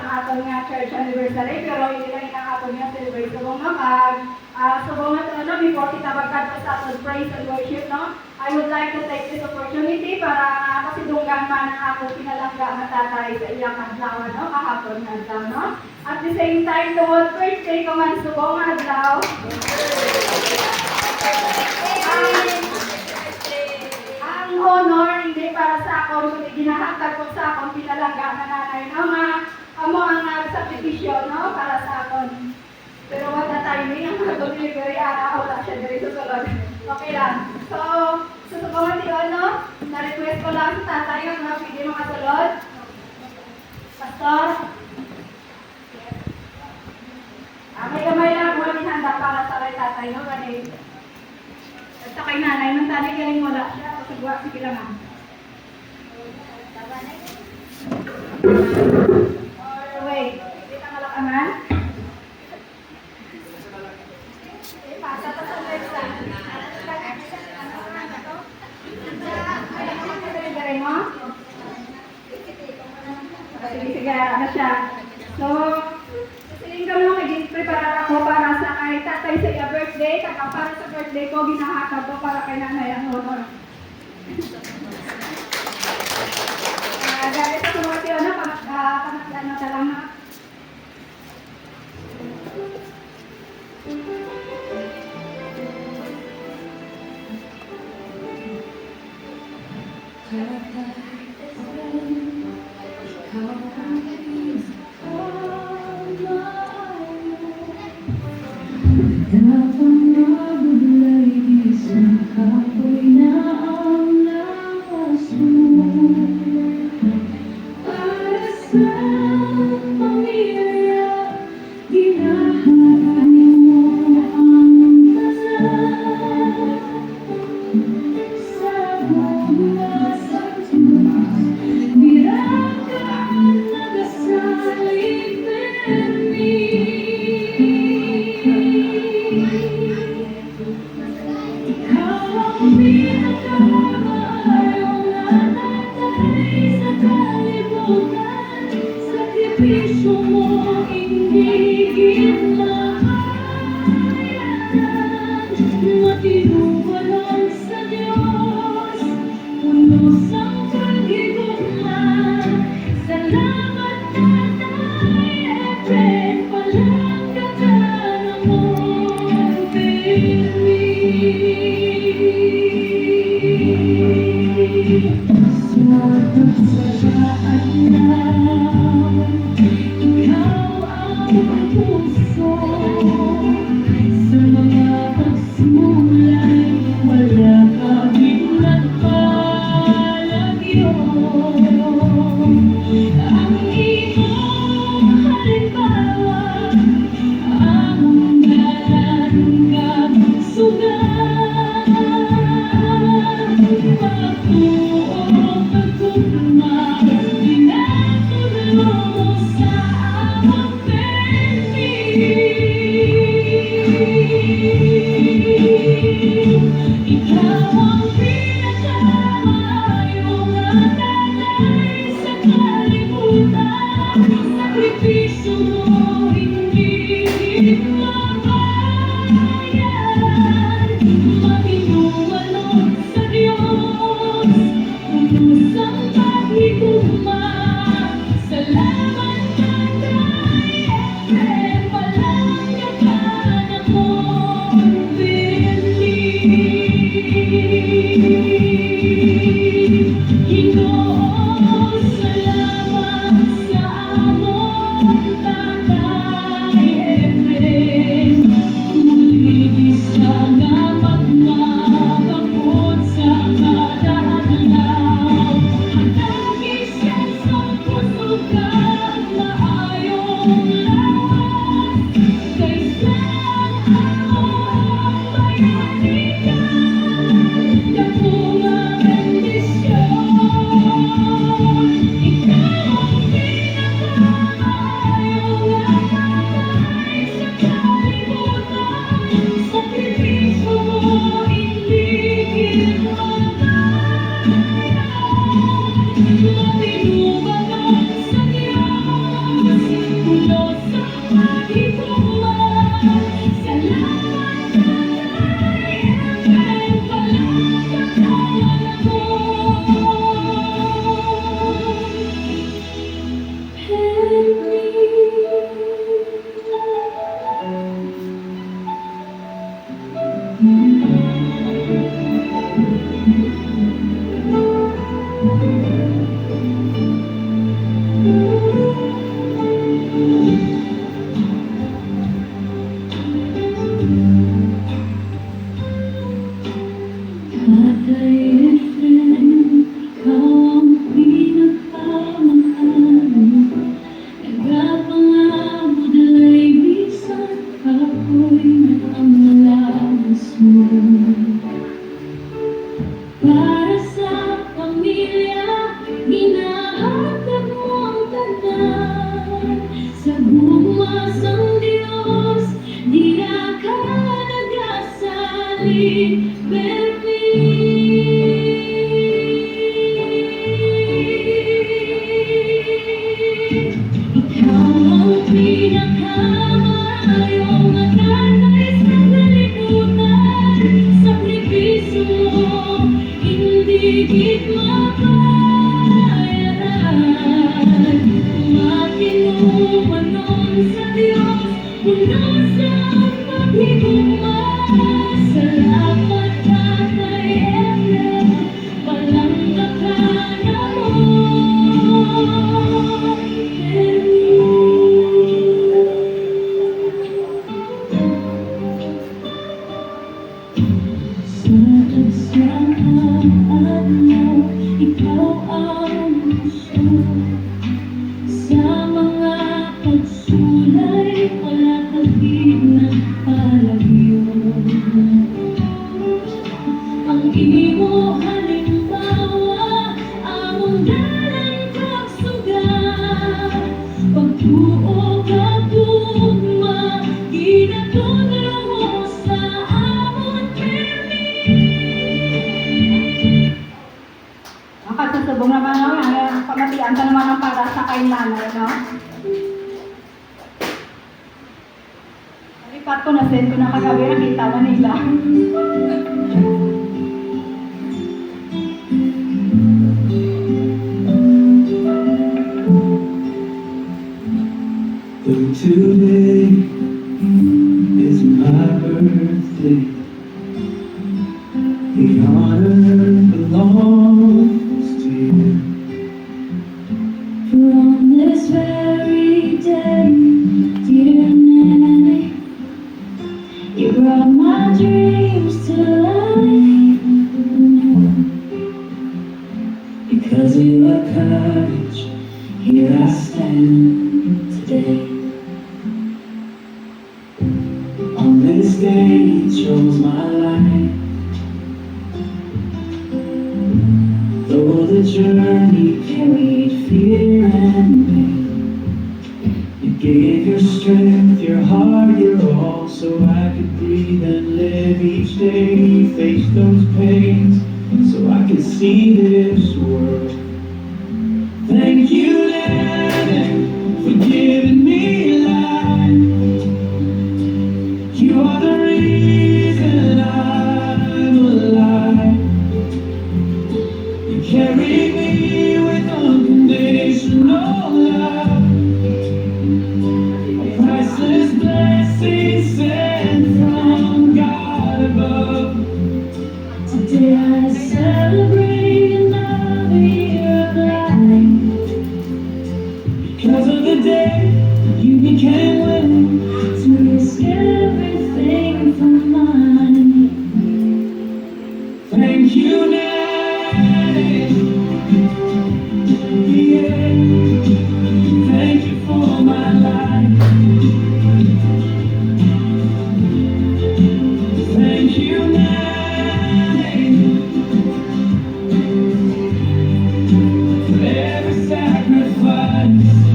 aton nga church anniversary, pero hindi lang ang aton nga celebrate sa mga subong na before kita magkadto sa aton praise and worship, no? I would like to take this opportunity para kasidunggan man ang akong pinalangga na tatay sa iyang adlaw, no? Kahapon nga adlaw, no? At the same time, tungod birthday ko man subong nga adlaw. Ang honor hindi para sa akong, kundi ginahatag ko sa akong pinalangga na nanay, no? Amo ang nagsakripisyo, no? Para sa akon. Pero what the timing, ang mga delivery, wala siya diri sa sulod. Okay lang. So, susubukan yun, no? Na-request ko lang sa tatay yun, no? Pwede makasulod. Pastor. May gamay lang buwan din handa para sa kay tatay, no? At sa kay nanay, nung tali galing wala siya. Pasagwa, sige lang, ma'am. Or wait, kita ngalakaman. Pasa pa sa next time. Sige, ano siya. So, sasiling ka mo, i-prepare ako para sa kay tatay sa iya birthday. Kaya para sa birthday ko, ginahakab ko para kay nanay ang honor. Dahil sa sumati, panaglaan na talang na. Para sa pamilya, hinahatag mo ang tanan. Sa bumasang Diyos, di ka nagasalin. Ikaw ang pinakamayong matatay sa kalibutan. Sakripisyo mo, hindi mabayaran. Matinumanon sa Diyos, puno sa paghigugma. Salamat Tatay Efren, walang kakana mo. Sa tagsyahan mo, ikaw ang puso. Sa mga pagsulay, wala kagig ng palagyo. Ang imo halimbawa, among dalang pagsugat. Pagtuo ka tugma, ginatudlo mo sa amon Nakasasabong naman no, pamatian ka naman ang para sa kay nanay, no? Lipat ko na send ko na kagabi, nakita na nila. Though today is my birthday, the honor belongs to you. For on this very day, dear Nanny, you brought my dreams to life. Because of your courage, here I stand today. On this day, it shows my life. Though the journey carried fear and pain, you gave your strength, your heart, your all, so I could breathe and live each day. Face those pains, so I could see this world. Thank you, Daddy, for giving me life. You are the reason I'm alive. You carry me with unconditional love. A priceless blessing sent from God above. Today I celebrate another year of life. Because of the day you became willing To risk everything for mine. Thank you, Daddy. Yeah. Thank you for my life. Thank you, Daddy, for every sacrifice.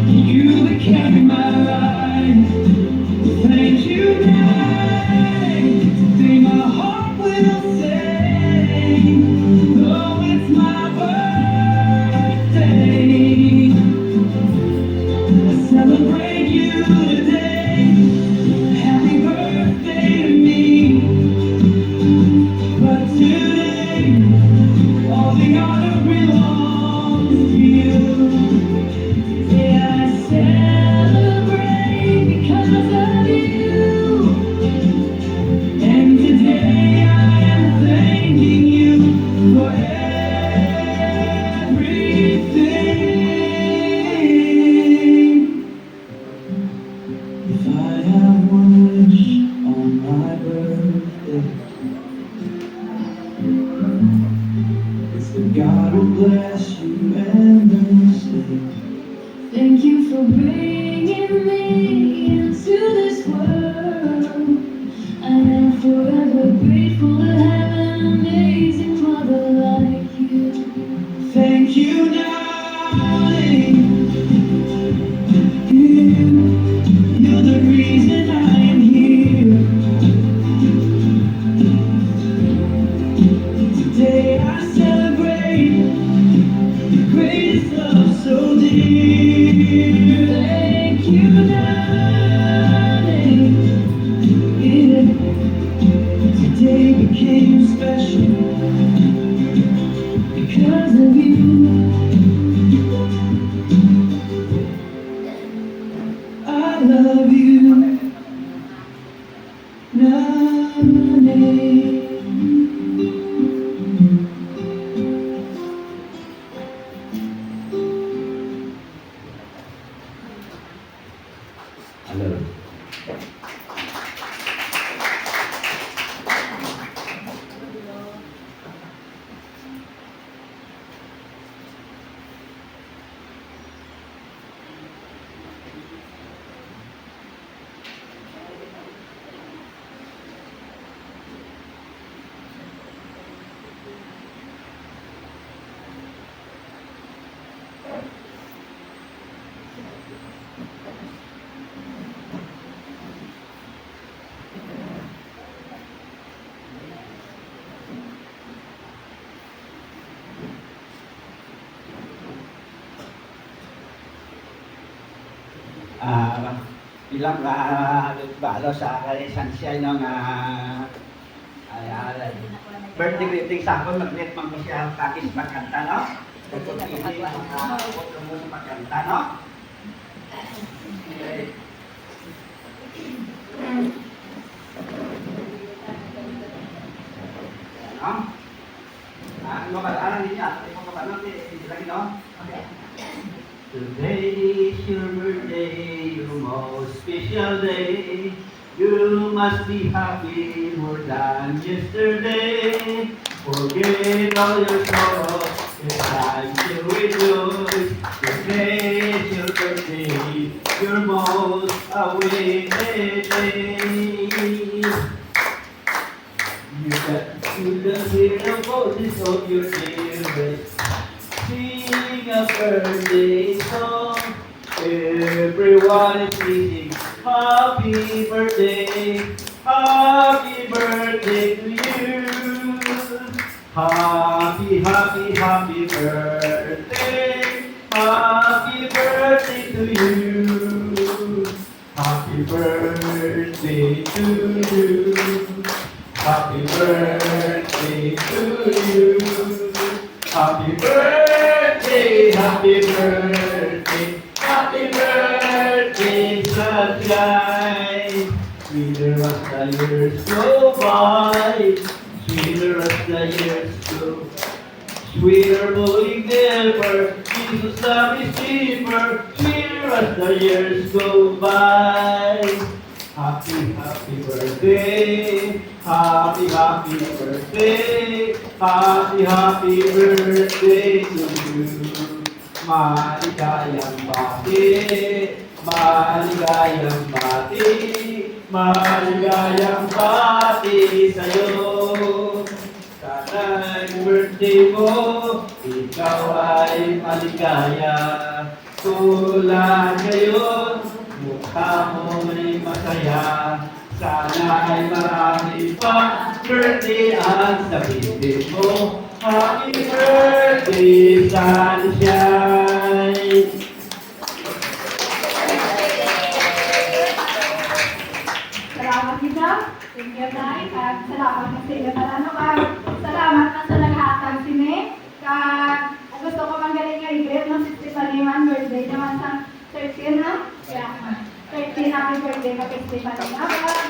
You that carry my life. Thank you, Daddy. Today my heart will sing, though it's my birthday. I celebrate you today. Happy birthday to me. But today God will bless you endlessly. Thank you for bringing me into this world. I am forever grateful to have an amazing mother like you. Thank you, darling. You're the reason I am here. Today I celebrate the greatest love so dear. Thank you, darling. Yeah. Today became special Because of you. I love you, Namaste. I love you. Bilang balo sa kalisansya ng birthday greeting sa ako, mag-net man ko siya takis magkanta, no? Pagkakita mo magkanta, no? Ano ba? Ano niya? Ano ba? Ano lagi, no? Today is your birthday, your most special day. You must be happy more than yesterday. Forget all your sorrows, it's time to rejoice. Today is your birthday, your most awaited day. You can hear the voices of your dearest. Sing a birthday song. Everyone is singing happy birthday to you. Happy, happy, happy birthday. Happy birthday to you. Happy birthday to you. Happy birthday to you. Happy birthday, happy birthday, happy birthday, sunshine. Sweeter as the years go by, sweeter as the years go. Sweeter moving never, Jesus' love is deeper, sweeter as the years go by. Happy, happy birthday, happy, happy birthday, happy, happy birthday to you. Maligayang bati, maligayang bati, maligayang bati sa'yo. Sana'y birthday mo, ikaw ay maligaya. Tulad ngayon, mukha mo'y masaya. Sana ay marami pa birthday ang sabihin mo. Happy birthday, sunshine! Salamat kita. Thank you, Nay. At salamat na sa iyo. Salamat na sa naghatag sini. At gusto ko manggaling nga i-greet mo si Stefaniman. Birthday naman sa 13 na. Yeah. 13 happy birthday ka kay Stefaniman.